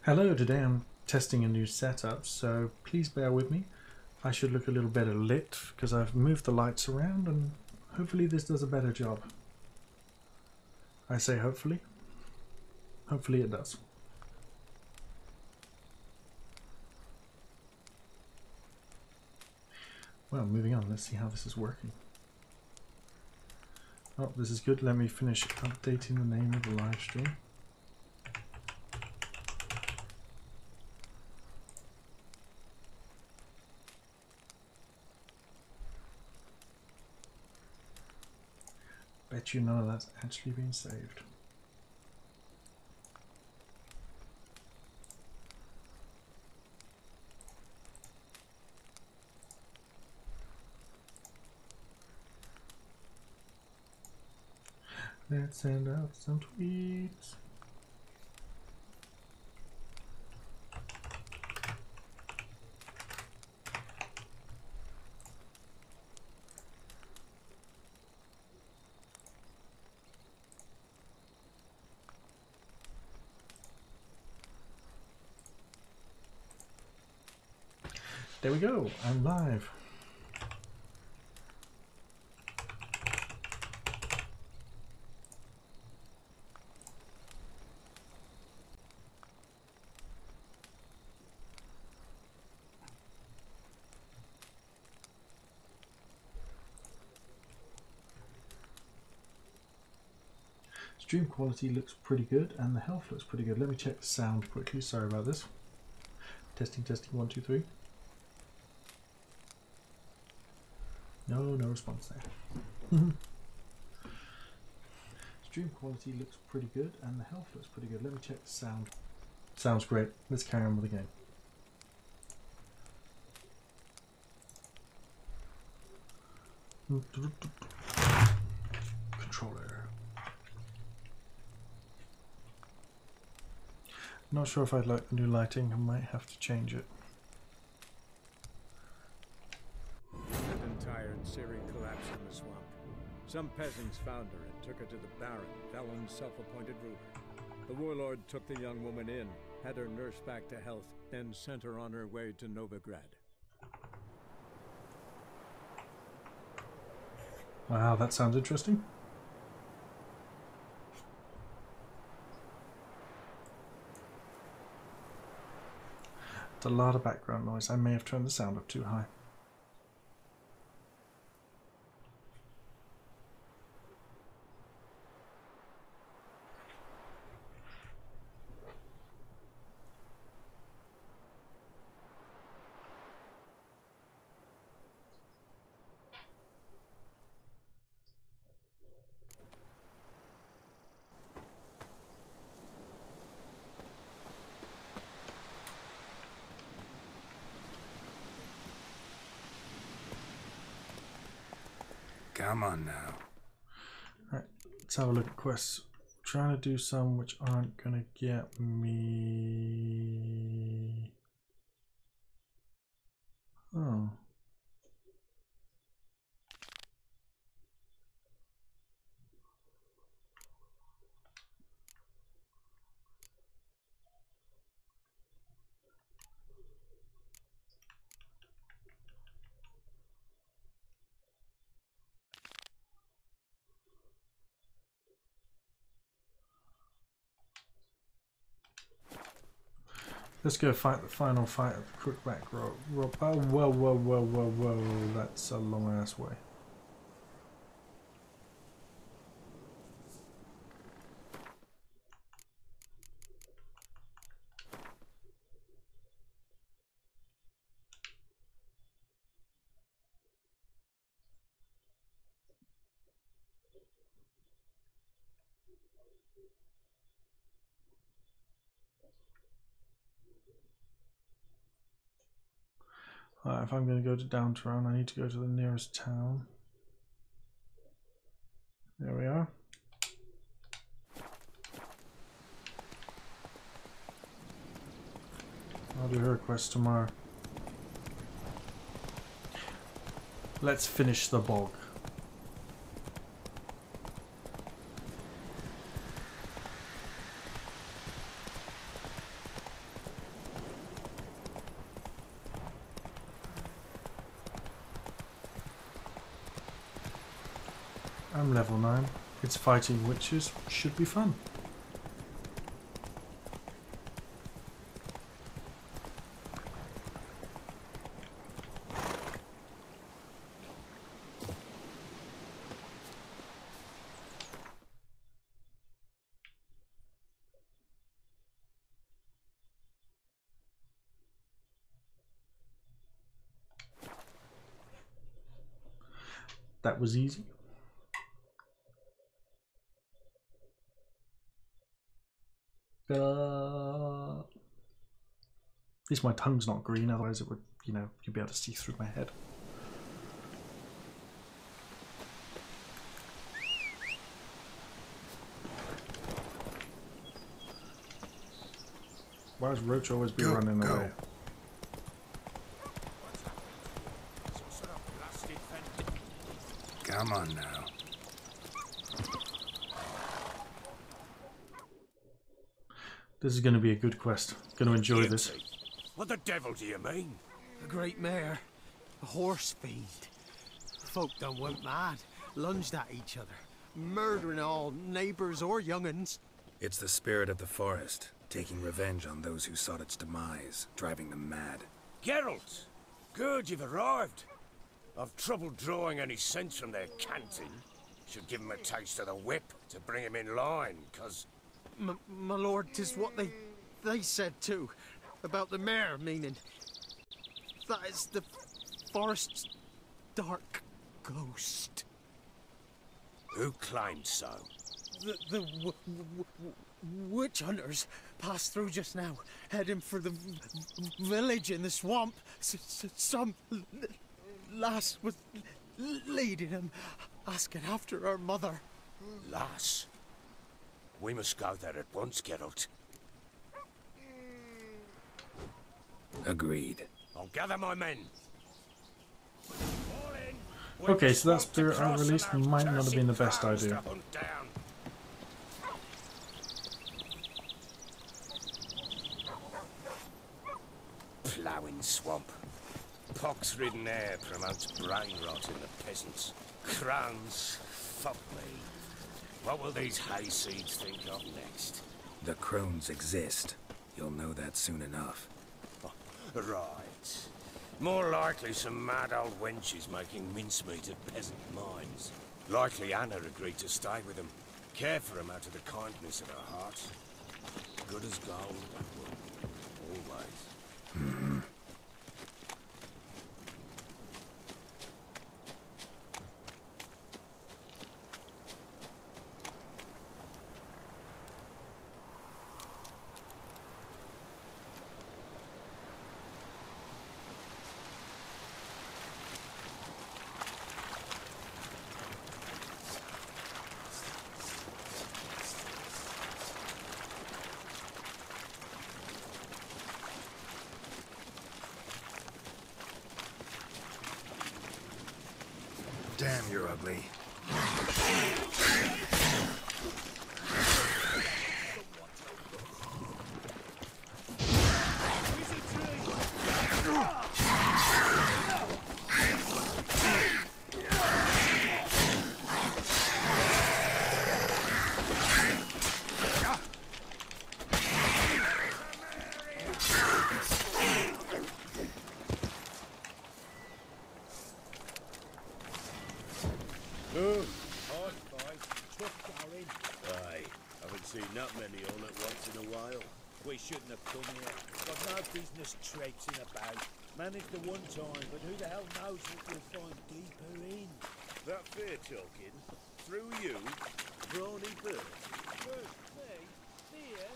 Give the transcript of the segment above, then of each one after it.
Hello, today I'm testing a new setup, so please bear with me. I should look a little better lit because I've moved the lights around and hopefully this does a better job. I say hopefully. Hopefully it does. Well, moving on, let's see how this is working. Oh, this is good. Let me finish updating the name of the live stream. Bet you none of that's actually been saved. Let's send out some tweets. There we go, I'm live. Stream quality looks pretty good and the health looks pretty good. Let me check the sound quickly, sorry about this. Testing, 1, 2, 3. No response there. Stream quality looks pretty good and the health looks pretty good. Let me check the sound. Sounds great. Let's carry on with the game. Controller. Not sure if I'd like the new lighting. I might have to change it. And tired, Siri collapsed in the swamp. Some peasants found her and took her to the Baron, Valen's self-appointed ruler. The warlord took the young woman in, had her nursed back to health, then sent her on her way to Novigrad. Wow, that sounds interesting. It's a lot of background noise. I may have turned the sound up too high. Come on now. Alright, let's have a look at quests. Trying to do some which aren't gonna get me. Oh. Let's go fight the final fight of the Crookback Road. Oh, whoa. That's a long ass way. If I'm going to go to Downtown, I need to go to the nearest town. There we are. I'll do her quest tomorrow. Let's finish the bog. I'm level 9. It's fighting witches. Should be fun. That was easy. At least my tongue's not green, otherwise it would, you know, you'd be able to see through my head. Why does Roach always be running away? Come on now. This is going to be a good quest. Going to enjoy this. What the devil do you mean? A great mare. A horse fiend. Folk done went mad. Lunged at each other. Murdering all neighbours or young'uns. It's the spirit of the forest, taking revenge on those who sought its demise, driving them mad. Geralt! Good, you've arrived. I've trouble drawing any sense from their canting. Should give him a taste of the whip to bring him in line, 'cause... My lord, 'tis what they said too. About the mare, meaning. That is the forest's dark ghost. Who claimed so? The witch hunters passed through just now, heading for the village in the swamp. Some lass was leading them, asking after her mother. Lass? We must go there at once, Geralt. Agreed. I'll gather my men. Okay, so that spirit I released might not have been the best idea. Ploughing swamp. Pox-ridden air promotes brain rot in the peasants. Crowns, fuck me. What will these hayseeds think of next? The crones exist. You'll know that soon enough. Right. More likely some mad old wenches making mincemeat of peasant minds. Likely Anna agreed to stay with them. Care for them out of the kindness of her heart. Good as gold, that woman. Always. Damn, you're ugly. We shouldn't have come here. Got no business traipsing about. Managed the one time, but who the hell knows what we'll find deeper in? That fair talking? Through you? Brawny bird? First me? Fear?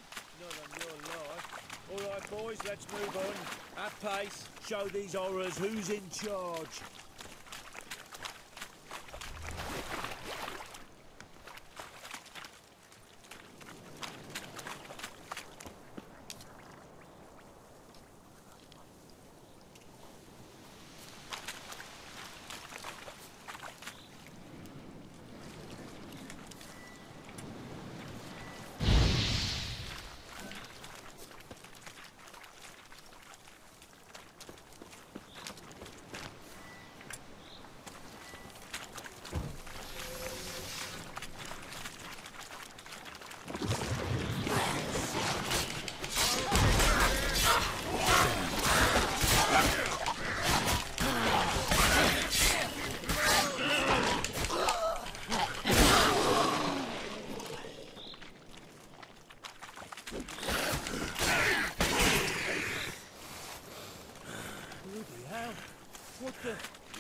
Not on your life. All right, boys, let's move on. At pace. Show these horrors who's in charge. What the?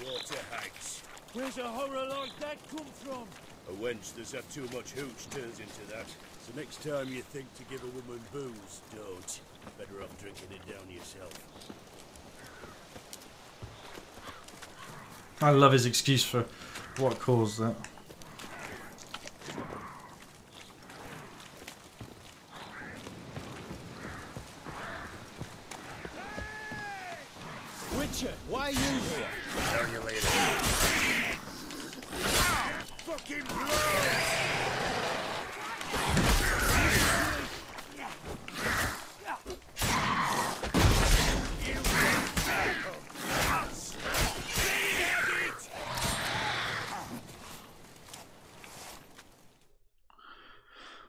Water hags. Where's a horror like that come from? A wench that's had too much hooch turns into that. So next time you think to give a woman booze, don't. Better off drinking it down yourself. I love his excuse for what caused that. Witcher, why are you here? Tell you later. Fucking blood!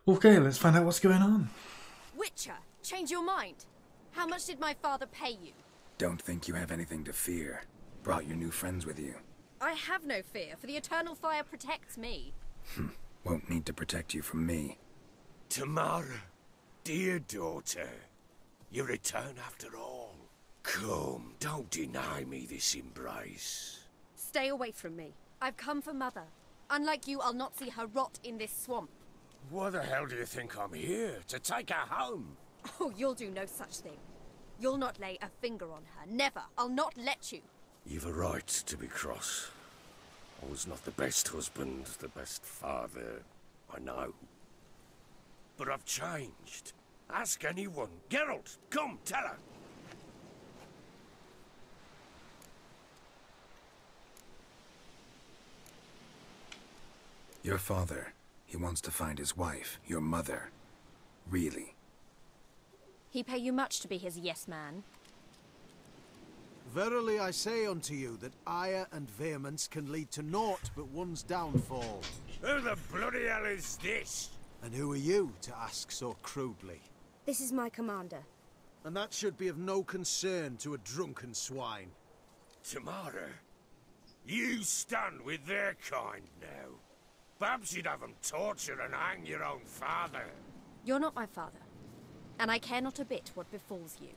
Okay, let's find out what's going on. Witcher, change your mind. How much did my father pay you? Don't think you have anything to fear. Brought your new friends with you. I have no fear, for the eternal fire protects me. Won't need to protect you from me. Tamara, dear daughter, you return after all. Come, don't deny me this embrace. Stay away from me. I've come for Mother. Unlike you, I'll not see her rot in this swamp. Why the hell do you think I'm here? To take her home? Oh, you'll do no such thing. You'll not lay a finger on her. Never. I'll not let you. You've a right to be cross. I was not the best husband, the best father, I know. But I've changed. Ask anyone. Geralt, come, tell her. Your father, he wants to find his wife, your mother. Really? He pay you much to be his yes man. Verily I say unto you that ire and vehemence can lead to naught but one's downfall. Who the bloody hell is this? And who are you to ask so crudely? This is my commander. And that should be of no concern to a drunken swine. Tamara, you stand with their kind now. Perhaps you'd have them torture and hang your own father. You're not my father, and I care not a bit what befalls you.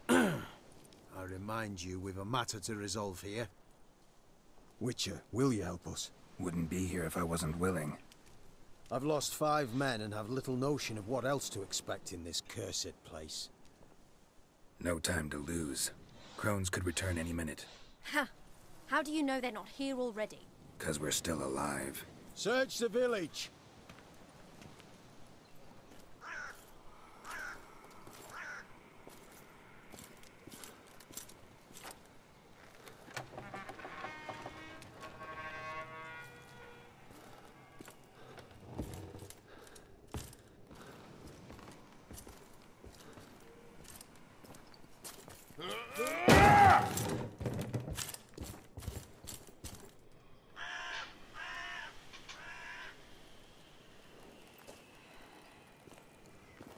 I remind you we've a matter to resolve here. Witcher, will you help us? Wouldn't be here if I wasn't willing. I've lost 5 men and have little notion of what else to expect in this cursed place. No time to lose. Crones could return any minute. Ha! How do you know they're not here already? 'Cause we're still alive. Search the village!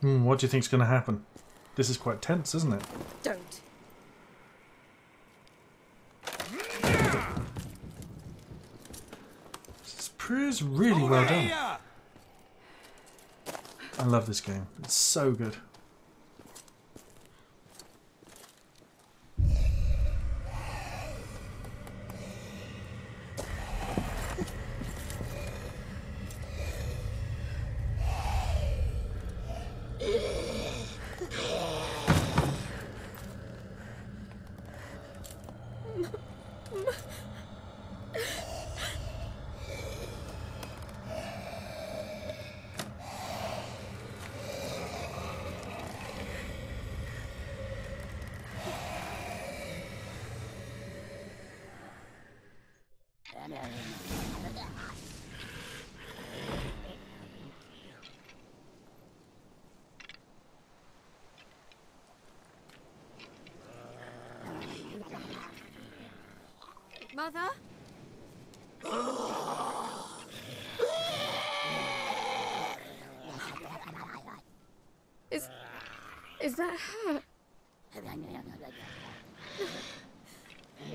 What do you think's going to happen? This is quite tense, isn't it? Don't. This is really well done. I love this game. It's so good. Mother? Is that her?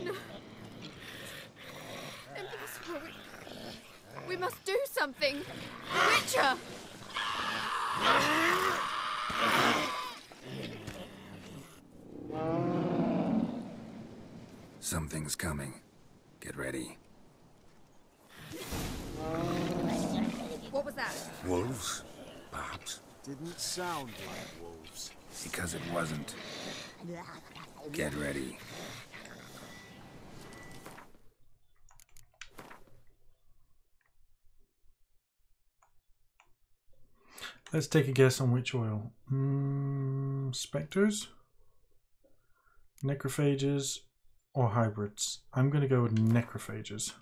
No. Impossible. We must do something. Witcher! Something's coming. Get ready. What was that? Wolves? Perhaps. Didn't sound like wolves. Because it wasn't. Get ready. Let's take a guess on which oil. Spectres, necrophages, or hybrids. I'm going to go with necrophages.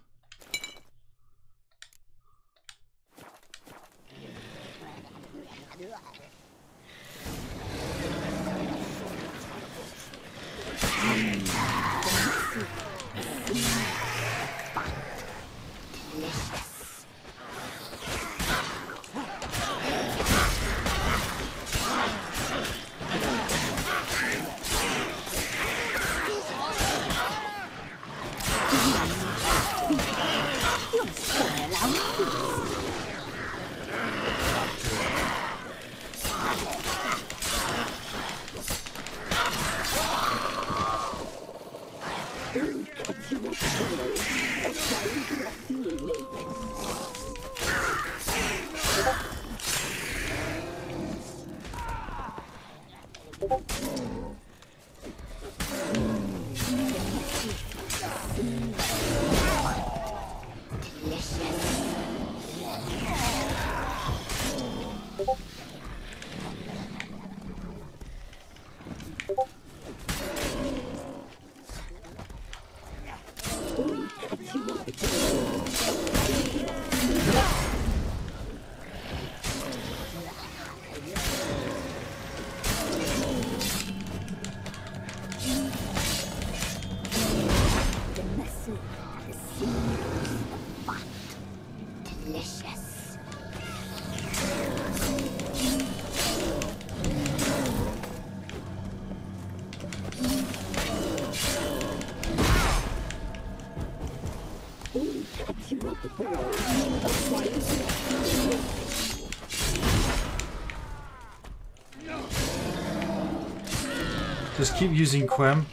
Just keep using Quem.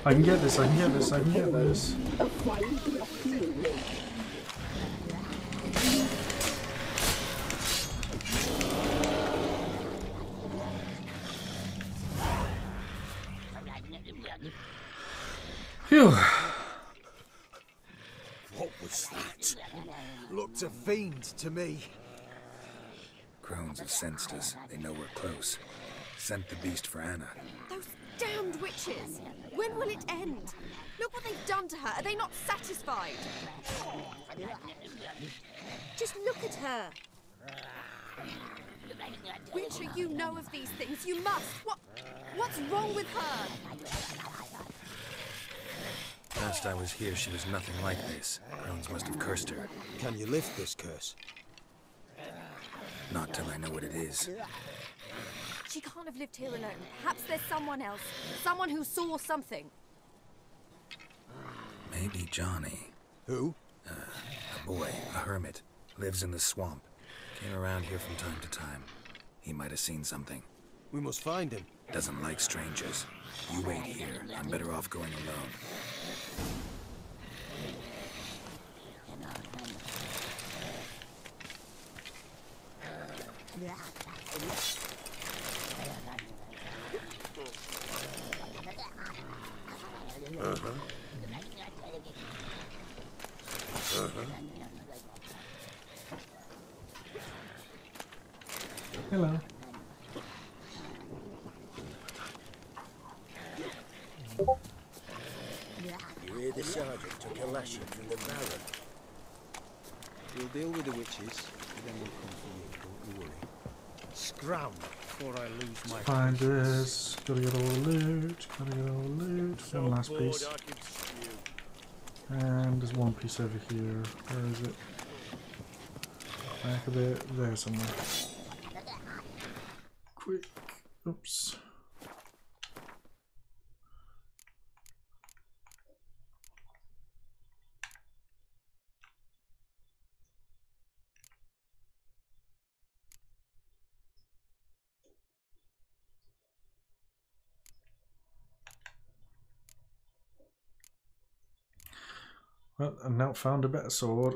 I can get this, I can get this, I can get this. Phew. What was that? Looked a fiend to me. Crones have sensed us. They know we're close. Sent the beast for Anna. Those damned witches! When will it end? Look what they've done to her. Are they not satisfied? Just look at her. Witcher, you know of these things. You must. What's wrong with her? Last I was here, she was nothing like this. Crones must have cursed her. Can you lift this curse? Not till I know what it is. She can't have lived here alone. Perhaps there's someone else. Someone who saw something. Maybe Johnny. Who? A boy, a hermit. Lives in the swamp. Came around here from time to time. He might have seen something. We must find him. Doesn't like strangers. You wait here. I'm better off going alone. Hello. You hear the sergeant took a lashing from the Baron. We'll deal with the witches, and then we'll come for you, don't you worry. Scram! before I lose my Find patience. this. Gotta get all the loot. Gotta get all the loot. So One last bored piece. I could stew. And there's one piece over here. Where is it? Back of it. There somewhere. Quick. Oops. Well, I now found a better sword.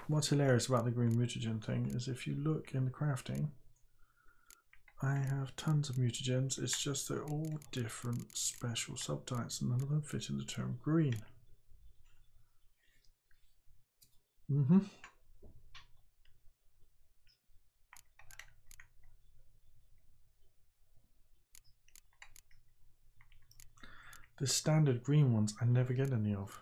What's hilarious about the green mutagen thing is if you look in the crafting, I have tons of mutagens, it's just they're all different special subtypes and none of them fit in the term green. The standard green ones I never get any of.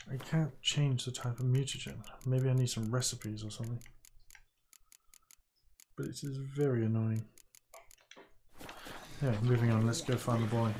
I can't change the type of mutagen. Maybe I need some recipes or something. But it is very annoying. Yeah, moving on, let's go find the boy.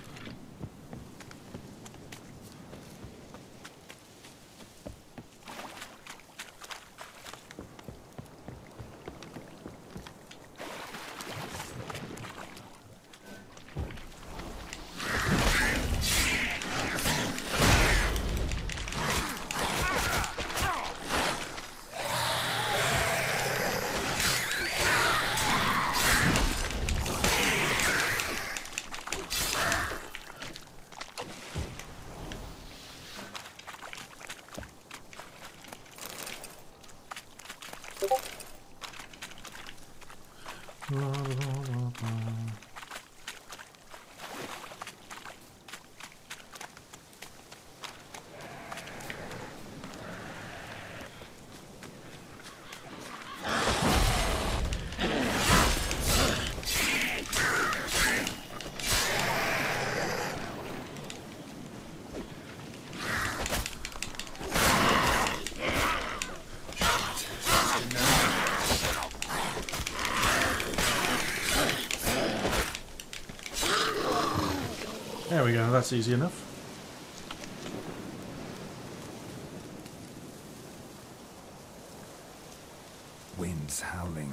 There we go, that's easy enough. Winds howling.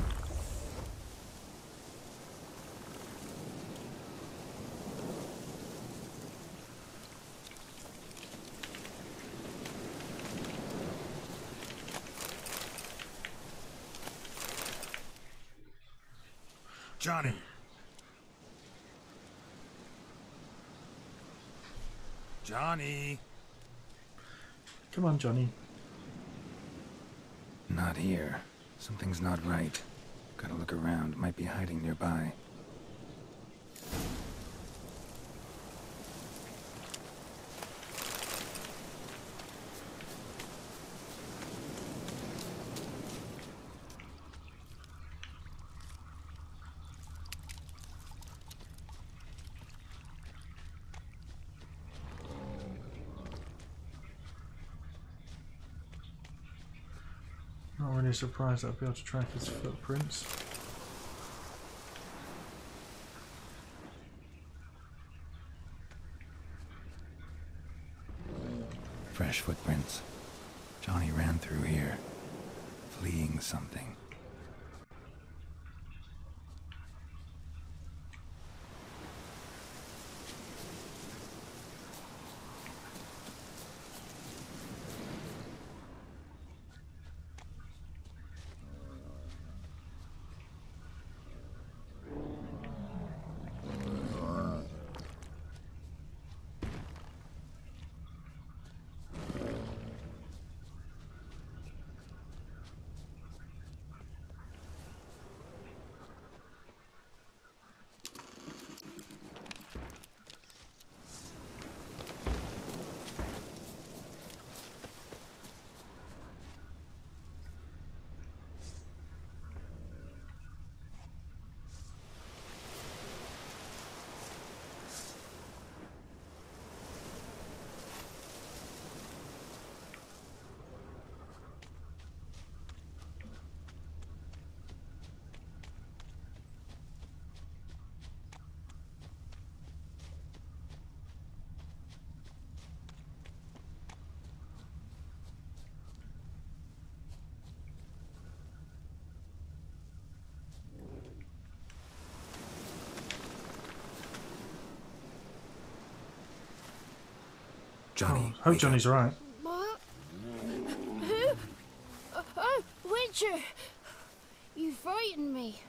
Johnny! Johnny! Come on, Johnny. Not here. Something's not right. Gotta look around. Might be hiding nearby. Not really surprised I'll be able to track his footprints. Fresh footprints. Johnny ran through here, fleeing something. Johnny, Hope wake Johnny's up. alright. What? Who? Oh, Witcher! You frightened me.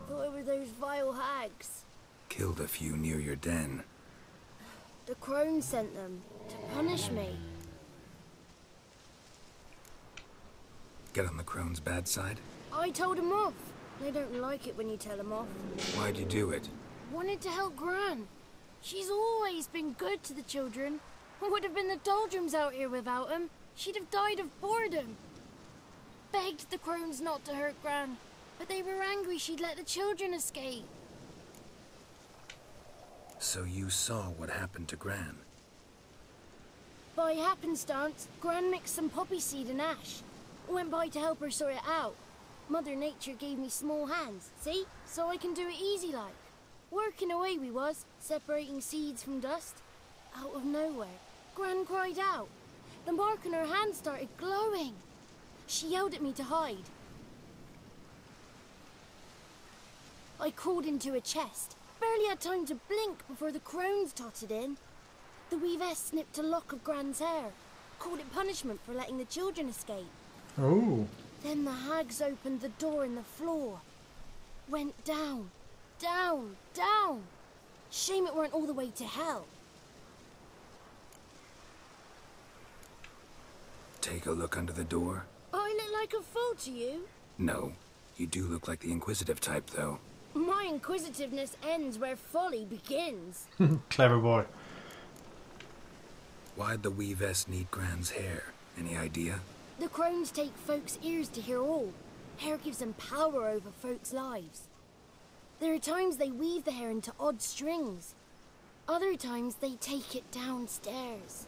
Thought it were those vile hags. Killed a few near your den. The crone sent them to punish me. Get on the crone's bad side? I told them off. They don't like it when you tell them off. Why'd you do it? Wanted to help Gran. She's always been good to the children. Would have been the doldrums out here without him. She'd have died of boredom. Begged the crones not to hurt Gran, but they were angry she'd let the children escape. So you saw what happened to Gran? By happenstance, Gran mixed some poppy seed and ash. Went by to help her sort it out. Mother Nature gave me small hands, see? So I can do it easy like. Working away we was, separating seeds from dust. Out of nowhere, Gran cried out. The mark on her hand started glowing. She yelled at me to hide. I crawled into a chest. Barely had time to blink before the crones totted in. The weavess snipped a lock of Gran's hair. Called it punishment for letting the children escape. Oh. Then the hags opened the door in the floor. Went down, down, down. Shame it weren't all the way to hell. Take a look under the door? I look like a fool to you? No. You do look like the inquisitive type, though. My inquisitiveness ends where folly begins. Clever boy. Why'd the weavess need Gran's hair? Any idea? The crones take folks' ears to hear all. Hair gives them power over folks' lives. There are times they weave the hair into odd strings. Other times they take it downstairs.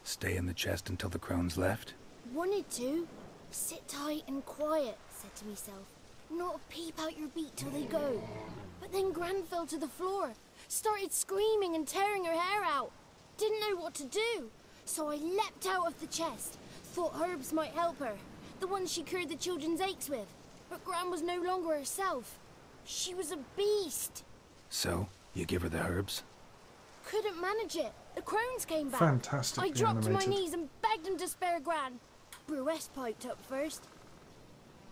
Stay in the chest until the crones left? Wanted to. Sit tight and quiet, said to myself. Not peep out your beat till they go. But then Gran fell to the floor. Started screaming and tearing her hair out. Didn't know what to do. So I leapt out of the chest. Thought herbs might help her. The ones she cured the children's aches with. But Gran was no longer herself. She was a beast. So, you give her the herbs? Couldn't manage it. The crones came back. Fantastically I dropped to my animated. knees and begged them to spare Gran. Brewess piped up first.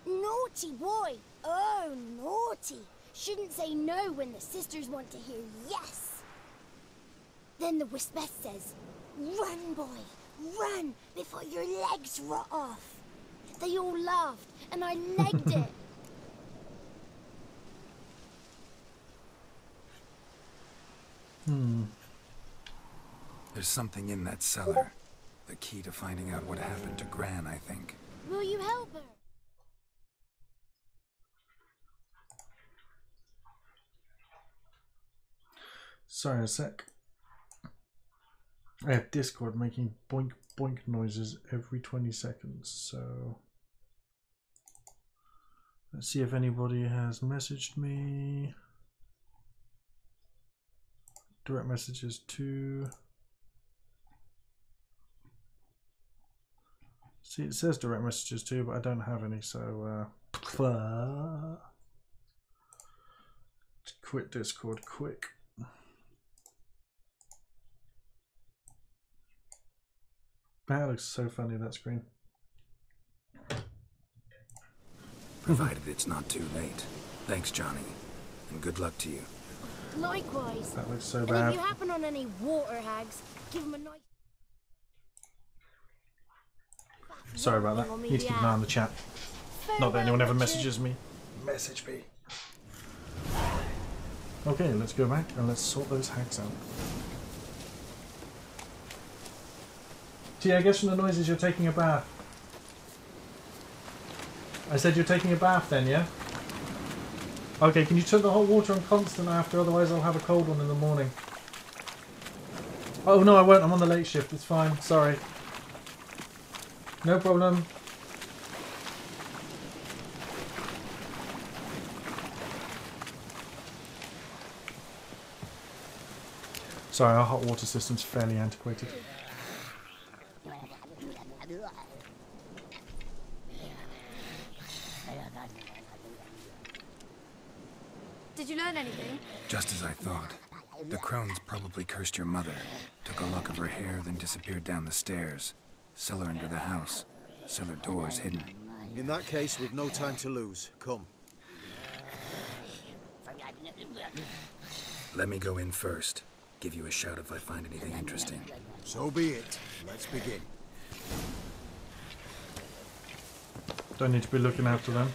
Naughty boy. Oh, naughty. Shouldn't say no when the sisters want to hear yes. Then the Wispess says, run, boy, run before your legs rot off. They all laughed, and I legged it. There's something in that cellar. The key to finding out what happened to Gran, I think. Will you help her? Sorry a sec. I have Discord making boink boink noises every 20 seconds, so let's see if anybody has messaged me. Direct messages to... See, it says direct messages too, but I don't have any, so quit Discord quick. That looks so funny, that screen. Provided it's not too late. Thanks, Johnny. And good luck to you. Likewise. That looks so And bad. if you happen on any water hags, give them a nice... Sorry about that. Need to keep an eye on the chat. Not that anyone ever messages me. Message me. Okay, let's go back and let's sort those hags out. Gee, I guess from the noises you're taking a bath. I said you're taking a bath then, yeah? Okay, can you turn the hot water on constant after, otherwise I'll have a cold one in the morning. Oh no, I won't, I'm on the late shift, it's fine, sorry. No problem. Sorry, our hot water system's fairly antiquated. Did you learn anything? Just as I thought. The crones probably cursed your mother, took a lock of her hair, then disappeared down the stairs. Cellar under the house. Cellar doors hidden. In that case, we've no time to lose. Come. Let me go in first. Give you a shout if I find anything interesting. So be it. Let's begin. Don't need to be looking after them.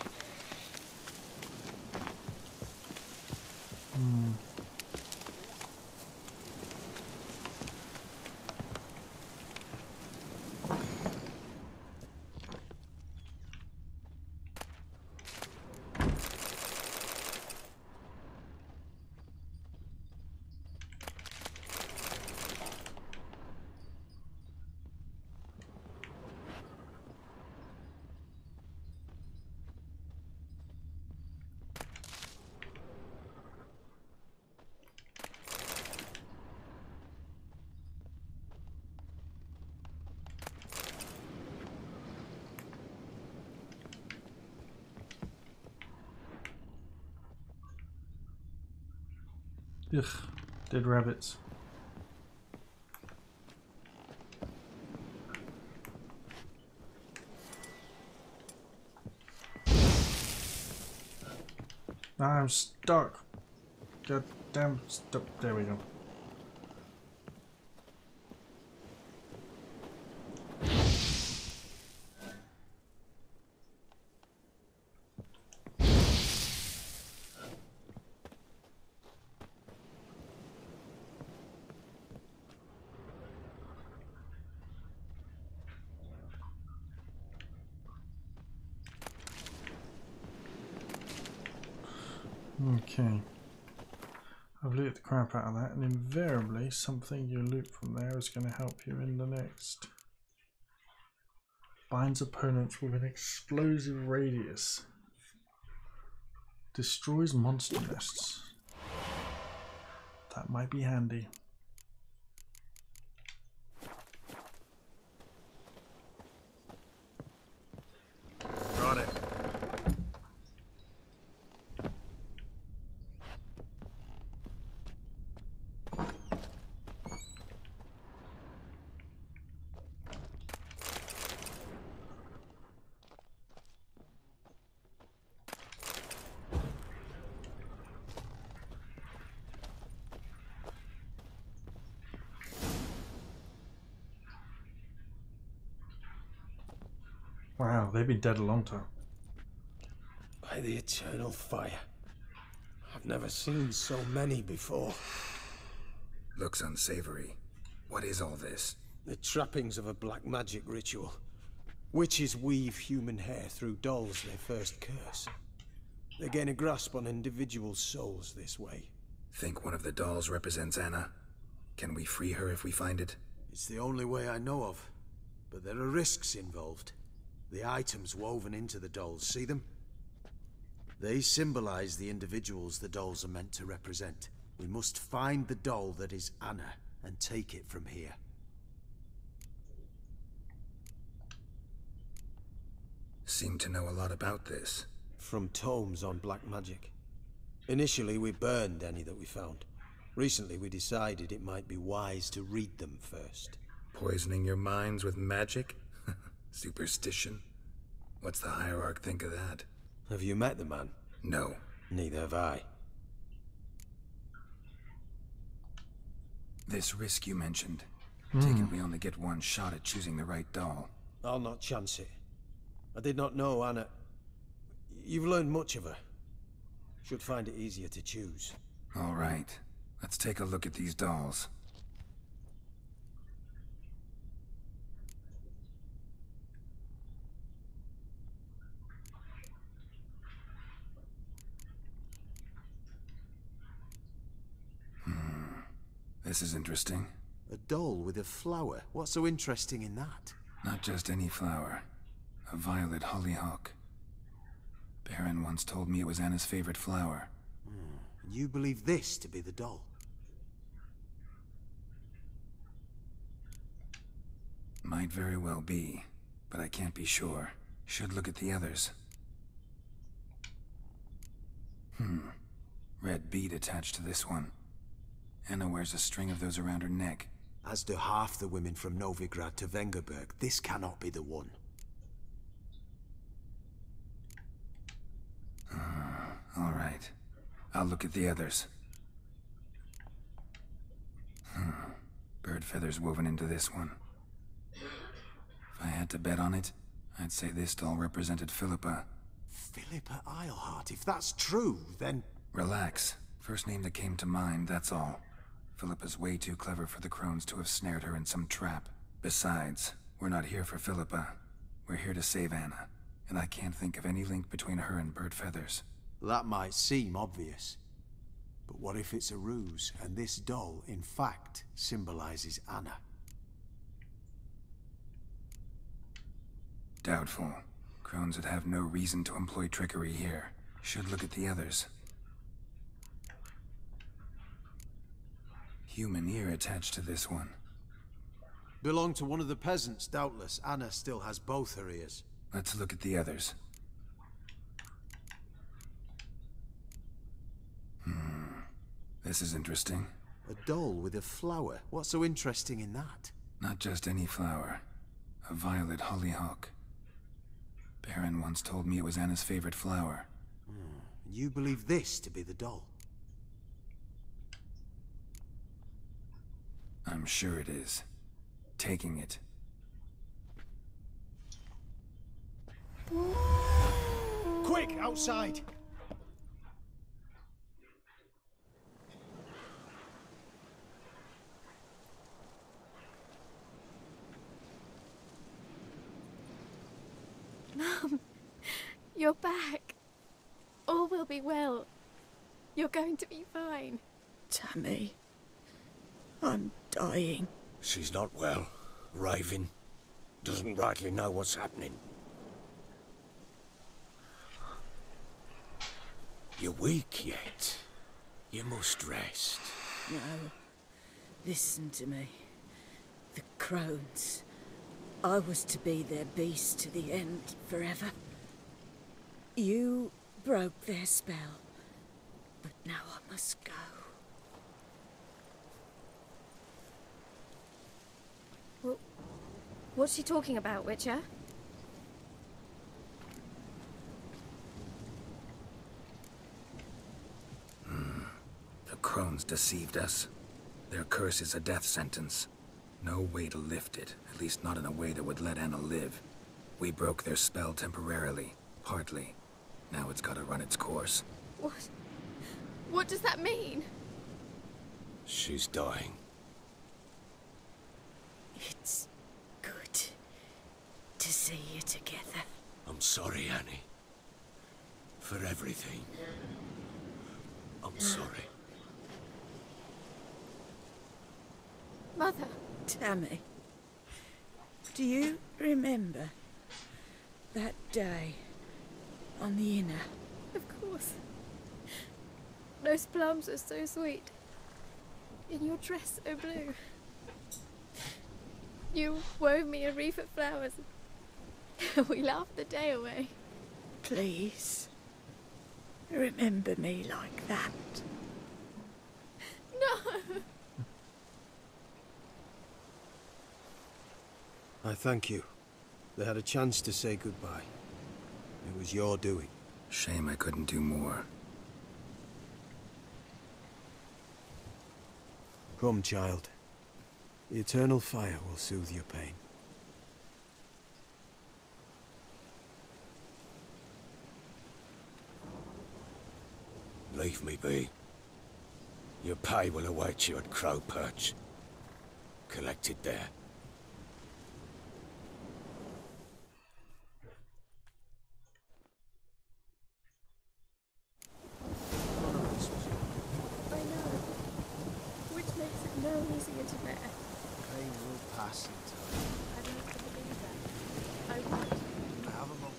Ugh, dead rabbits. I'm stuck. God damn stuck. There we go. Okay. I've looted the crap out of that, and invariably something you loot from there is going to help you in the next. Binds opponents with an explosive radius. Destroys monster nests. That might be handy. Got it. Wow, they've been dead a long time. By the eternal fire. I've never seen so many before. Looks unsavory. What is all this? The trappings of a black magic ritual. Witches weave human hair through dolls they first curse. They gain a grasp on individual souls this way. Think one of the dolls represents Anna? Can we free her if we find it? It's the only way I know of. But there are risks involved. The items woven into the dolls, see them? They symbolize the individuals the dolls are meant to represent. We must find the doll that is Anna and take it from here. Seem to know a lot about this. From tomes on black magic. Initially, we burned any that we found. Recently, we decided it might be wise to read them first. Poisoning your minds with magic? Superstition? What's the hierarch think of that? Have you met the man? No. Neither have I. This risk you mentioned. Take it we only get one shot at choosing the right doll. I'll not chance it. I did not know Anna. You've learned much of her. Should find it easier to choose. All right. Let's take a look at these dolls. This is interesting. A doll with a flower? What's so interesting in that? Not just any flower. A violet hollyhock. Baron once told me it was Anna's favorite flower. And you believe this to be the doll? Might very well be, but I can't be sure. Should look at the others. Red bead attached to this one. Anna wears a string of those around her neck. As do half the women from Novigrad to Vengerberg. This cannot be the one. All right. I'll look at the others. Bird feathers woven into this one. If I had to bet on it, I'd say this doll represented Philippa. Philippa Eilhart. If that's true, then... Relax. First name that came to mind, that's all. Philippa's way too clever for the crones to have snared her in some trap. Besides, we're not here for Philippa. We're here to save Anna, and I can't think of any link between her and bird feathers. That might seem obvious. But what if it's a ruse, and this doll, in fact, symbolizes Anna? Doubtful. Crones would have no reason to employ trickery here. Should look at the others. Human ear attached to this one. Belonged to one of the peasants, doubtless. Anna still has both her ears. Let's look at the others. This is interesting. A doll with a flower. What's so interesting in that? Not just any flower. A violet hollyhock. Baron once told me it was Anna's favorite flower. And you believe this to be the doll? I'm sure it is. Taking it. Quick, outside! Mum, you're back. All will be well. You're going to be fine. Tammy, I'm dying. She's not well. Raving. Doesn't rightly know what's happening. You're weak yet. You must rest. No. Listen to me. The crones. I was to be their beast to the end, forever. You broke their spell. But now I must go. Well, what's she talking about, Witcher? The crones deceived us. Their curse is a death sentence. No way to lift it, at least not in a way that would let Anna live. We broke their spell temporarily, partly. Now it's gotta run its course. What? What does that mean? She's dying. It's good to see you together. I'm sorry, Annie. For everything. I'm sorry. Mother. Tammy, do you remember that day on the Inner? Of course. Those plums are so sweet. In your dress so blue. You wove me a wreath of flowers. We laughed the day away. Please, remember me like that. No! I thank you. They had a chance to say goodbye. It was your doing. Shame I couldn't do more. Come, child. The eternal fire will soothe your pain. Leave me be. Your pay will await you at Crow Perch. Collect it there. I know. Which makes it no easier to bear. Pain will pass in time. I'd like to believe that. I would. Have a moment.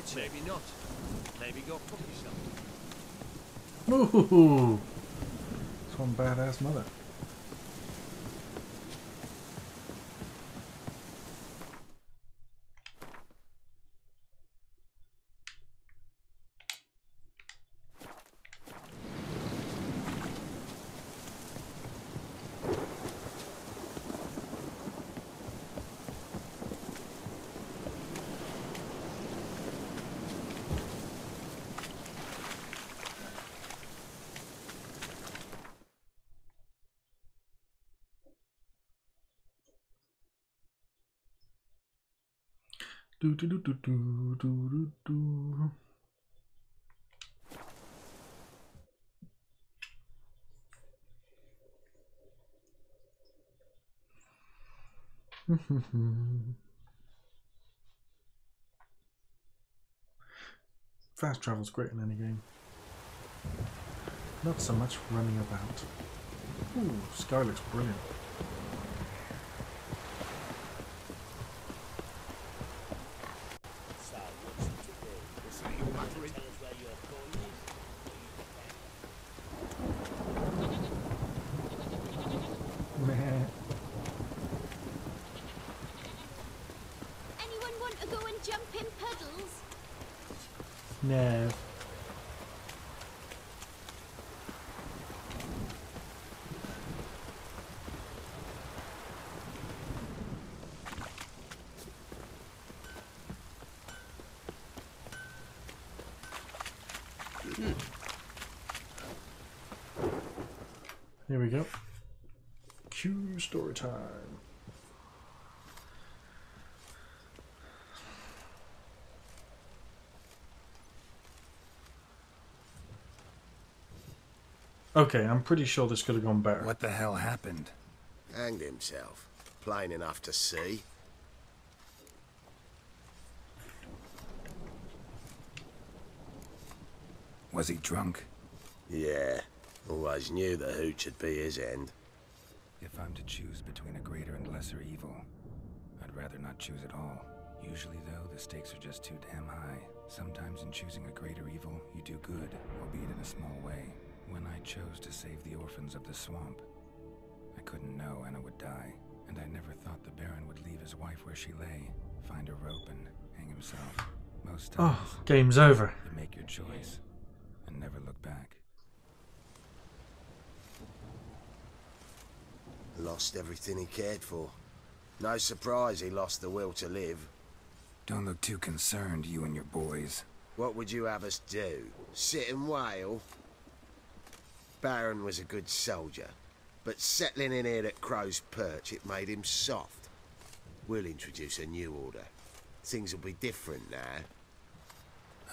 get you. Maybe not. Maybe go fuck yourself. Ooh, that's one badass mother. Do do do do do do do. Fast travel's great in any game. Not so much running about. Ooh, sky looks brilliant. So, what's it to do? This ain't your battery. Tell us where your boy is. Meh. Anyone want to go and jump in puddles? No. Here we go. Cue story time. Okay, I'm pretty sure this could have gone better. What the hell happened? Hanged himself. Plain enough to see. Was he drunk? Yeah. Always knew the hooch would be his end. If I'm to choose between a greater and lesser evil, I'd rather not choose at all. Usually, though, the stakes are just too damn high. Sometimes in choosing a greater evil, you do good, albeit in a small way. When I chose to save the orphans of the swamp, I couldn't know Anna would die, and I never thought the Baron would leave his wife where she lay, find a rope and hang himself. Most times, Oh, game's over. you make your choice and never look back. Lost everything he cared for. No surprise he lost the will to live. Don't look too concerned, you and your boys. What would you have us do? Sit and wail? Baron was a good soldier, but settling in here at Crow's Perch, it made him soft. We'll introduce a new order. Things will be different now.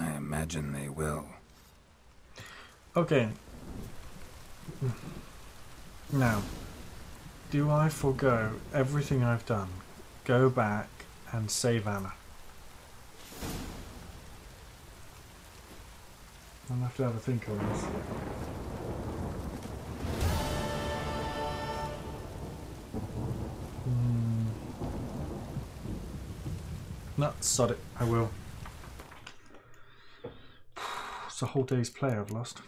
I imagine they will. Okay. Now, do I forgo everything I've done, go back and save Anna? I'll have to have a think on this. No, sod it, I will. It's a whole day's play I've lost.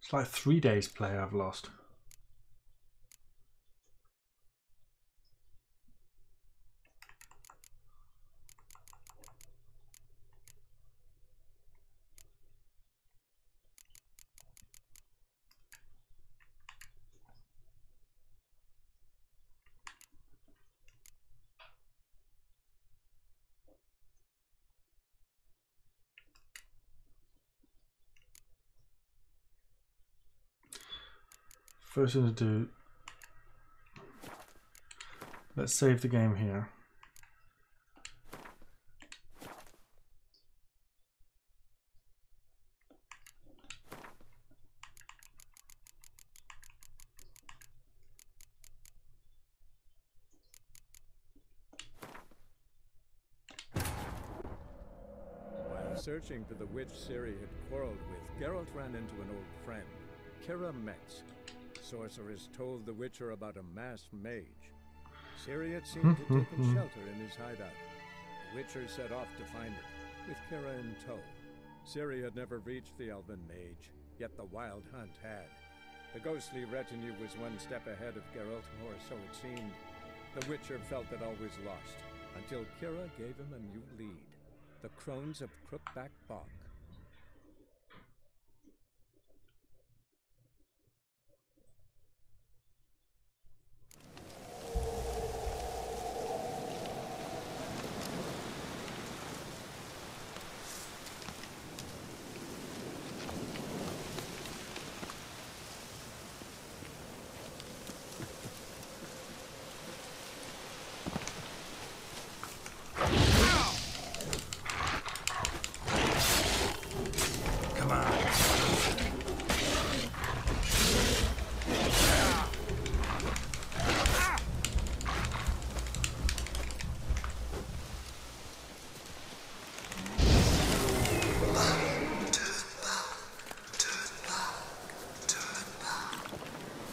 It's like 3 days play I've lost. First thing to do, Let's save the game here. Searching for the witch Ciri had quarreled with, Geralt ran into an old friend, Kira Metz. Sorceress told the Witcher about a masked mage. Ciri had seemed to have taken shelter in his hideout. The Witcher set off to find her, with Kira in tow. Ciri had never reached the elven mage, yet the wild hunt had. The ghostly retinue was one step ahead of Geralt, or so it seemed. The Witcher felt that all was lost, until Kira gave him a new lead. The Crones of Crookback Bog.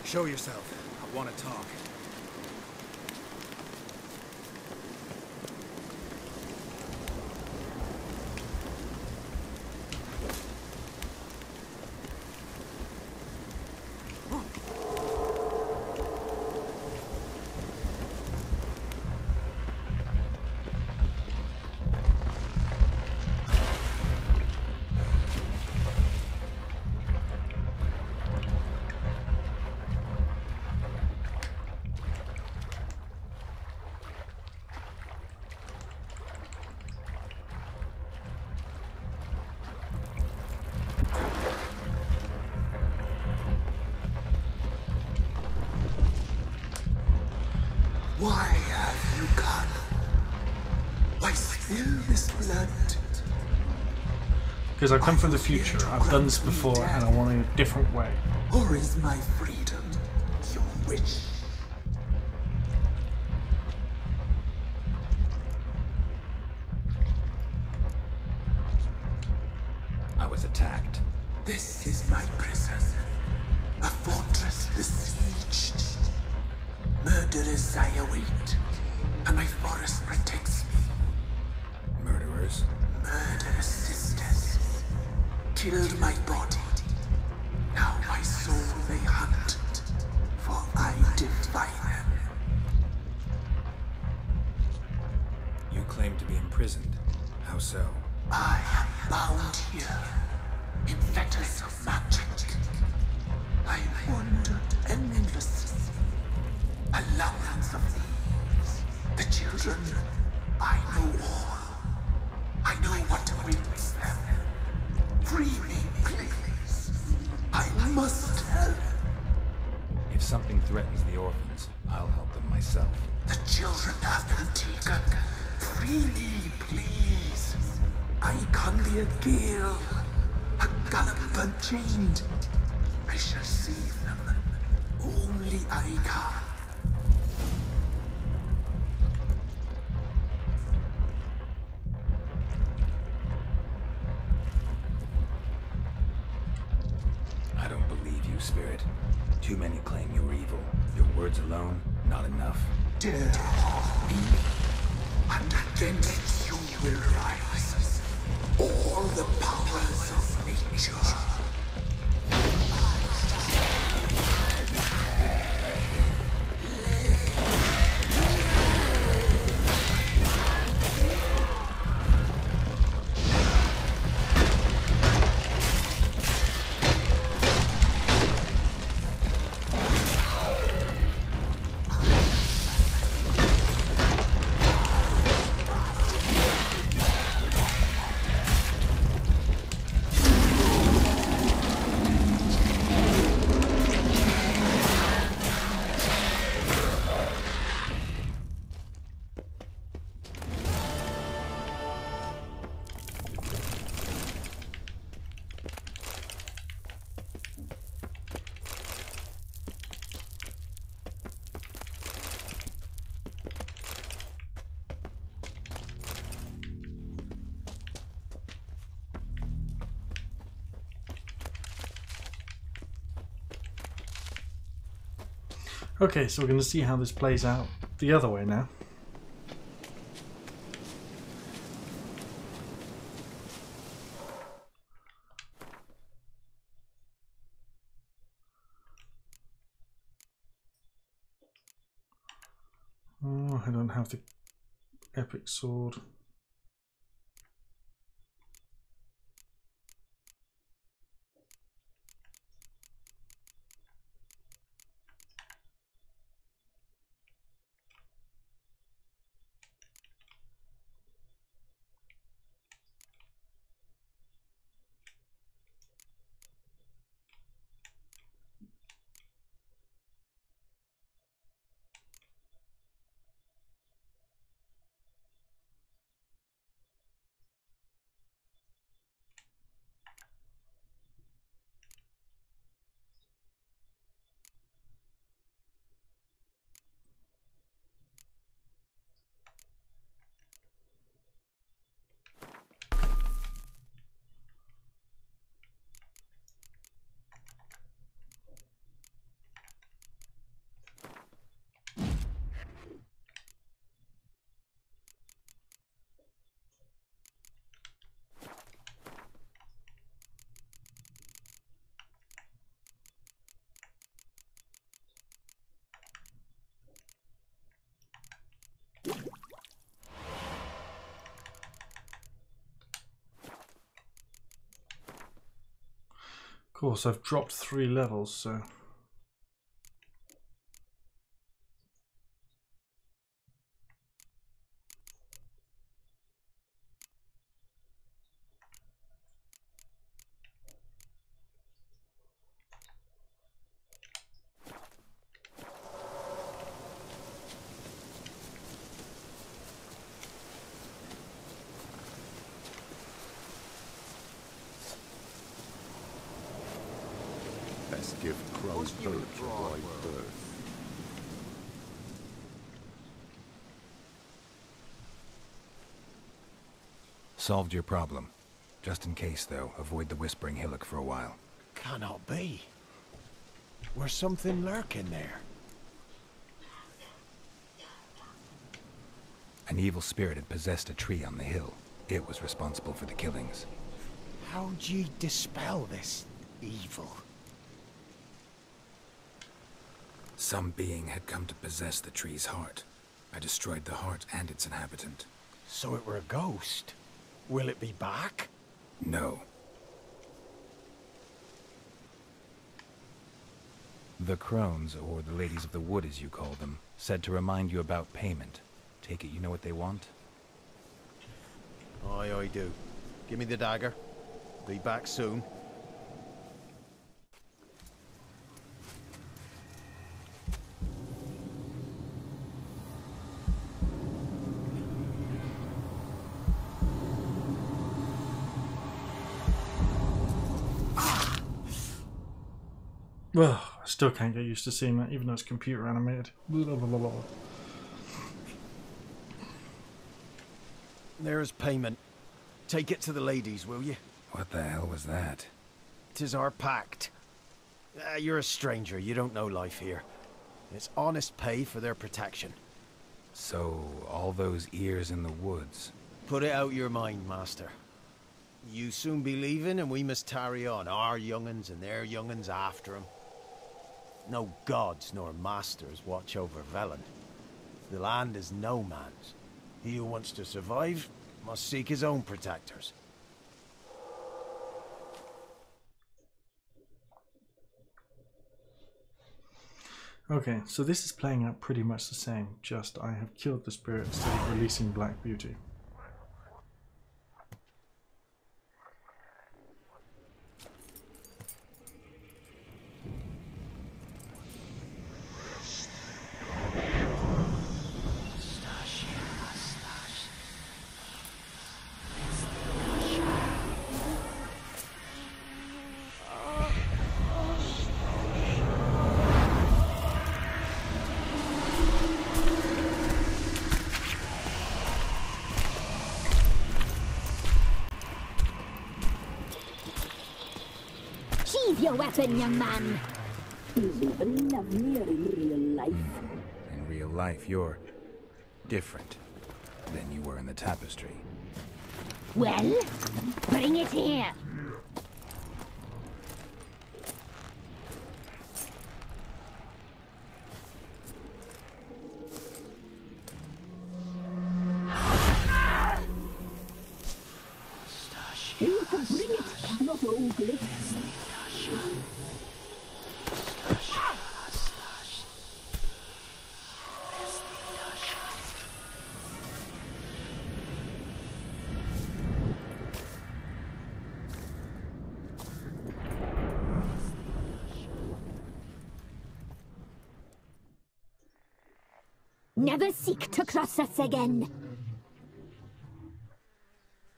Show yourself. I want to talk. Why have you gone? Why spill this blood? Because I come from the future. I've done this before and I want it a different way. Or is my freedom your wish? I was attacked. This is my prison. A fortress besieged. Murderers I await, and my forest protects me. Murderers? Murderous sisters killed my body. Now my soul they hunt, for I defy them. You claim to be imprisoned. How so? I am bound here in fetters of magic. I wandered endlessly. Allowance of thieves, the children, I know all. I know what awaits them. Free me, please. I must help. If something threatens the orphans, I'll help them myself. The children have been taken. Free me, please. I can be a gale, a gallop unchained. I shall save them. Only I can. I don't believe you, Spirit. Too many claim you're evil. Your words alone, not enough. Dare harm me, and against you will rise all the powers of nature. Okay, so we're going to see how this plays out the other way now. Oh, I don't have the epic sword. Of course, I've dropped 3 levels, so... Best give Crow's perch a wide berth. Solved your problem. Just in case, though, avoid the Whispering Hillock for a while. Cannot be. Where's something lurking there? An evil spirit had possessed a tree on the hill. It was responsible for the killings. How'd ye dispel this evil? Some being had come to possess the tree's heart. I destroyed the heart and its inhabitant. So it were a ghost. Will it be back? No. The crones, or the ladies of the wood as you call them, said to remind you about payment. Take it you know what they want? Aye, I do. Give me the dagger. Be back soon. Well, I still can't get used to seeing that, even though it's computer animated. Blah, blah, blah, blah. There's payment. Take it to the ladies, will you? What the hell was that? 'Tis our pact. You're a stranger, you don't know life here. It's honest pay for their protection. So, all those ears in the woods. Put it out your mind, master. You soon be leaving and we must tarry on, our young'uns and their young'uns after 'em. No gods nor masters watch over Velen. The land is no man's. He who wants to survive must seek his own protectors. Okay, so this is playing out pretty much the same, just I have killed the spirit instead of releasing Black Beauty. Sheathe your weapon, young man. He's even lovelier in real life. In real life, you're different than you were in the tapestry. Well, bring it here. You can bring it, not ugly. Never seek to cross us again.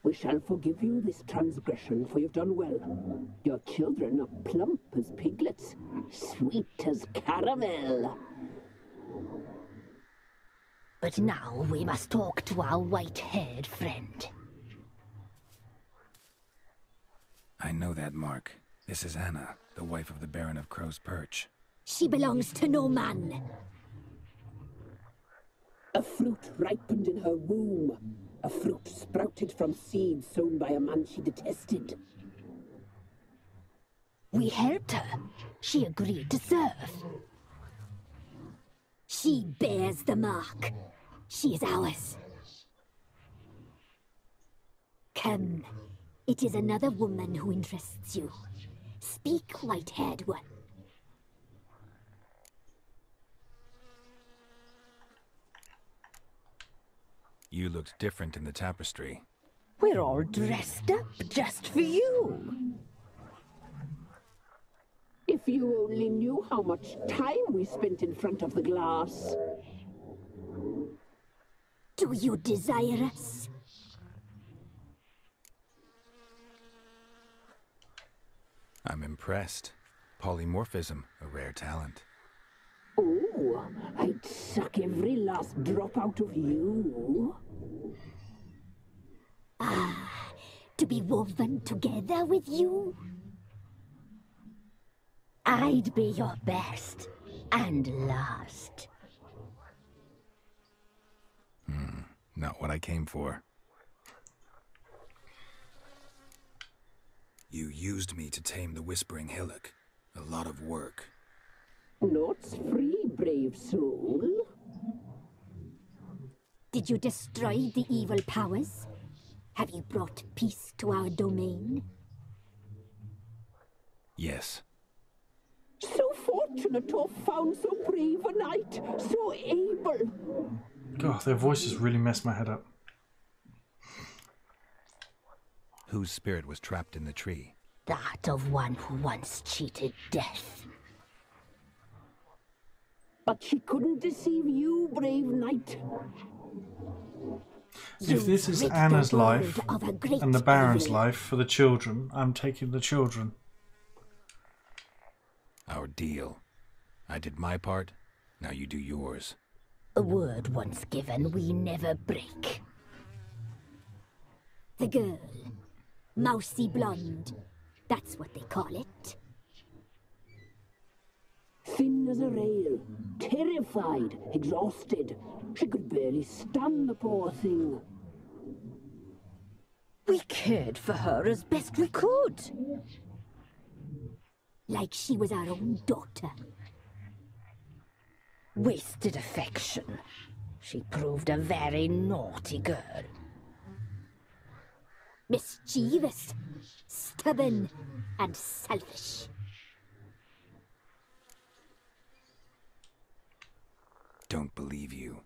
We shall forgive you this transgression, for you've done well. Your children are plump as piglets, sweet as caramel. But now we must talk to our white-haired friend. I know that mark. This is Anna, the wife of the Baron of Crow's Perch. She belongs to no man. A fruit ripened in her womb. A fruit sprouted from seeds sown by a man she detested. We helped her. She agreed to serve. She bears the mark. She is ours. Come. It is another woman who interests you. Speak, white-haired one. You looked different in the tapestry. We're all dressed up just for you. If you only knew how much time we spent in front of the glass. Do you desire us? I'm impressed. Polymorphism, a rare talent. Oh, I'd suck every last drop out of you. Ah, to be woven together with you? I'd be your best and last. Not what I came for. You used me to tame the Whispering Hillock. A lot of work. Naught's free, brave soul. Did you destroy the evil powers? Have you brought peace to our domain? Yes. So fortunate to have found so brave a knight, so able. God, their voices really messed my head up. Whose spirit was trapped in the tree? That of one who once cheated death. But she couldn't deceive you, brave knight. If this is Anna's life and the Baron's life for the children, I'm taking the children. Our deal. I did my part, now you do yours. A word once given, we never break. The girl. Mousy blonde. That's what they call it. Thin as a rail, terrified, exhausted. She could barely stand, the poor thing. We cared for her as best we could. Like she was our own daughter. Wasted affection. She proved a very naughty girl. Mischievous, stubborn, and selfish. Don't believe you.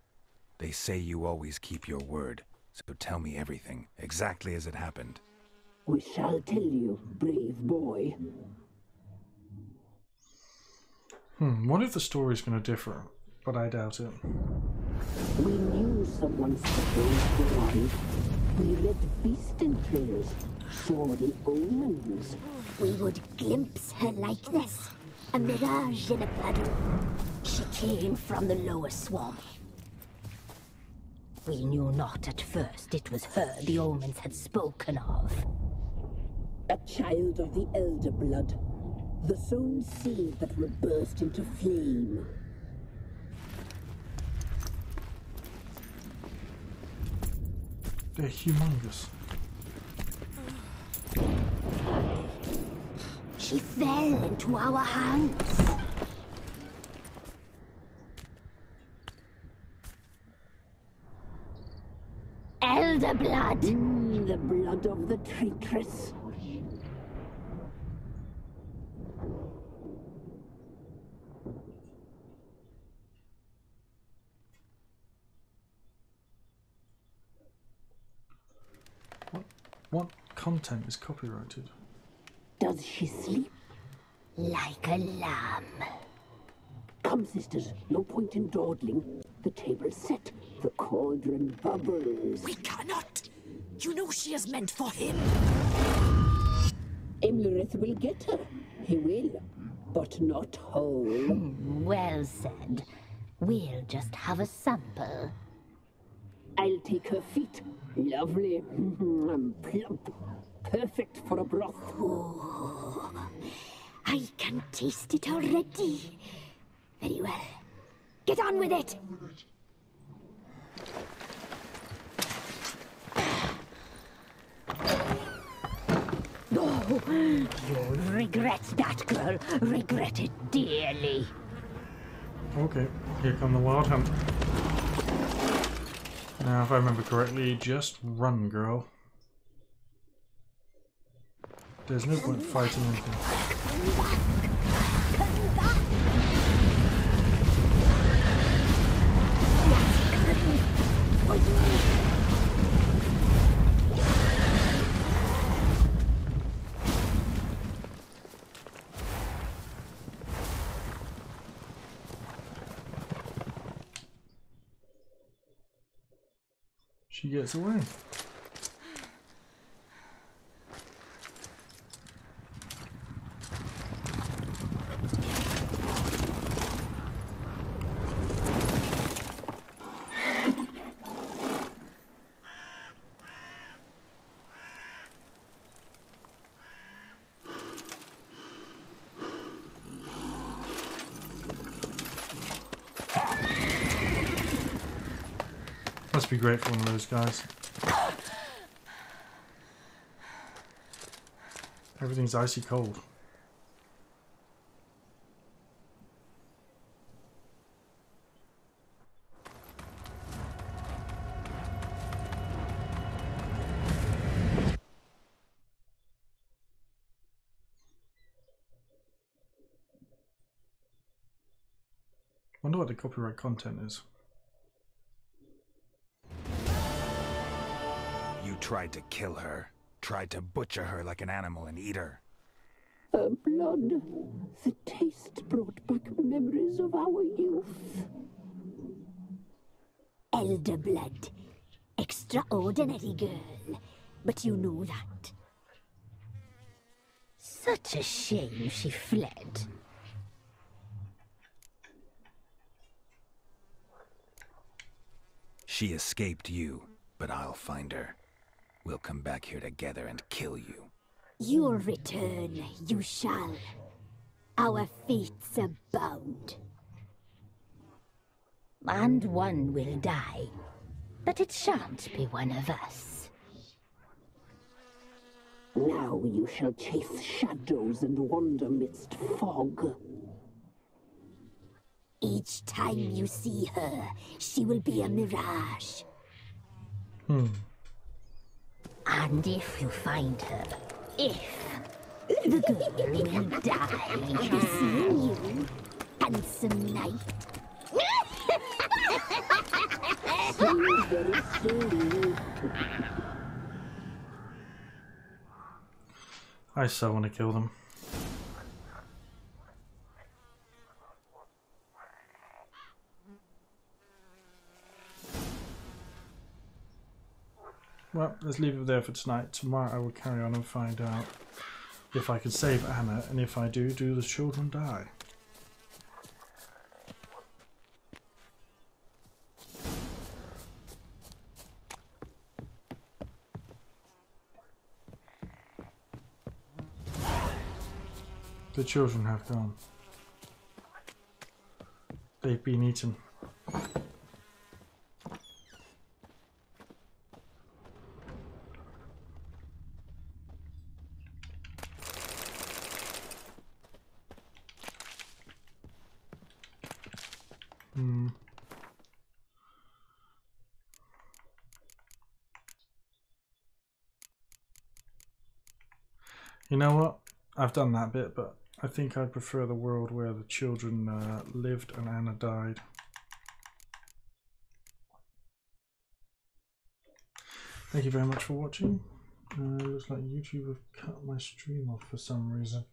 They say you always keep your word, so tell me everything, exactly as it happened. We shall tell you, brave boy. What if the story's going to differ? But I doubt it. We knew someone supposed arrive. We read feasting trails, saw the omens. We would glimpse her likeness, a mirage in a puddle. She came from the lower swamp. We knew not at first it was her the omens had spoken of. A child of the elder blood. The sown seed that will burst into flame. They're humongous. She fell into our hands. Elder blood. The blood of the traitress. What content is copyrighted? Does she sleep? Like a lamb. Come, sisters, no point in dawdling. The table's set, the cauldron bubbles. We cannot! You know she is meant for him! Imlerith will get her. He will, but not whole. Well said. We'll just have a sample. I'll take her feet. Lovely. Plump. Perfect for a broth. Oh, I can taste it already. Very well. Get on with it! Oh, you'll regret that, girl. Regret it dearly. Okay, here come the wild hunt. Now, if I remember correctly, just run, girl. There's no point fighting anything. She gets away. Must be great for one of those guys. Everything's icy cold. Wonder what the copyright content is. You tried to kill her. Tried to butcher her like an animal and eat her. Her blood. The taste brought back memories of our youth. Elder blood. Extraordinary girl. But you know that. Such a shame she fled. She escaped you, but I'll find her. We'll come back here together and kill you. You'll return, you shall. Our fates are bound. And one will die, but it shan't be one of us. Now you shall chase shadows and wander midst fog. Each time you see her, she will be a mirage. And if you find her, the girl will die. Seeing you, handsome knight. Very soon. I so want to kill them. Well, let's leave it there for tonight. Tomorrow I will carry on and find out if I can save Anna, and if I do the children die? The children have gone. They've been eaten. You know what? I've done that bit, but I think I'd prefer the world where the children lived and Anna died. Thank you very much for watching. Looks like YouTube have cut my stream off for some reason.